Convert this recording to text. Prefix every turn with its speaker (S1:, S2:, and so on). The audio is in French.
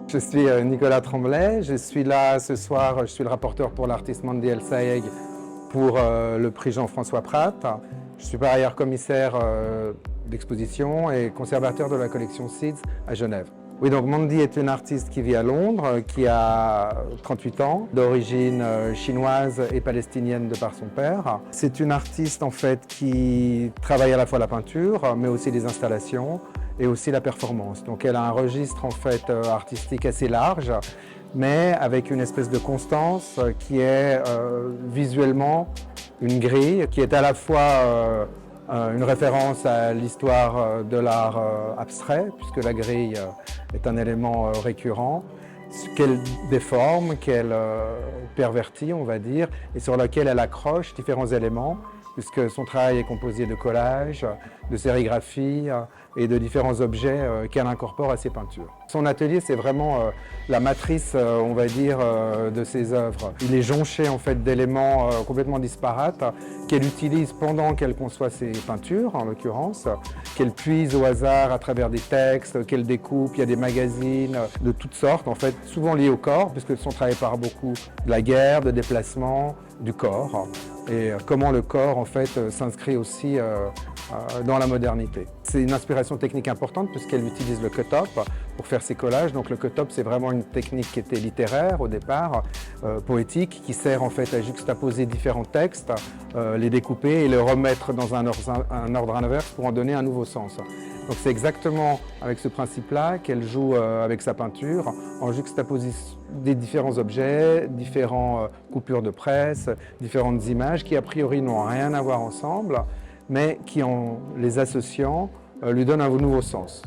S1: Je suis Nicolas Tremblay, je suis là ce soir, je suis le rapporteur pour l'artiste Mandy El Saeg pour le prix Jean-François Prat. Je suis par ailleurs commissaire d'exposition et conservateur de la collection Seeds à Genève. Oui, donc Mandy est une artiste qui vit à Londres, qui a 38 ans, d'origine chinoise et palestinienne de par son père. C'est une artiste en fait qui travaille à la fois la peinture, mais aussi les installations et aussi la performance. Donc elle a un registre en fait artistique assez large, mais avec une espèce de constance qui est visuellement une grille, qui est à la fois une référence à l'histoire de l'art abstrait, puisque la grille est un élément récurrent, qu'elle déforme, qu'elle pervertit, on va dire, et sur laquelle elle accroche différents éléments, puisque son travail est composé de collages, de sérigraphies et de différents objets qu'elle incorpore à ses peintures. Son atelier, c'est vraiment la matrice, on va dire, de ses œuvres. Il est jonché en fait d'éléments complètement disparates qu'elle utilise pendant qu'elle conçoit ses peintures, en l'occurrence, qu'elle puise au hasard à travers des textes, qu'elle découpe. Il y a des magazines de toutes sortes, en fait, souvent liés au corps, puisque son travail parle beaucoup de la guerre, de déplacement, du corps, et comment le corps, en fait, s'inscrit aussi dans la modernité. C'est une inspiration technique importante puisqu'elle utilise le cut-up pour faire ses collages. Donc le cut-up, c'est vraiment une technique qui était littéraire au départ, poétique, qui sert en fait à juxtaposer différents textes, les découper et les remettre dans un ordre inverse pour en donner un nouveau sens. Donc c'est exactement avec ce principe-là qu'elle joue avec sa peinture, en juxtaposition des différents objets, différentes coupures de presse, différentes images qui a priori n'ont rien à voir ensemble, mais qui en les associant lui donnent un nouveau sens.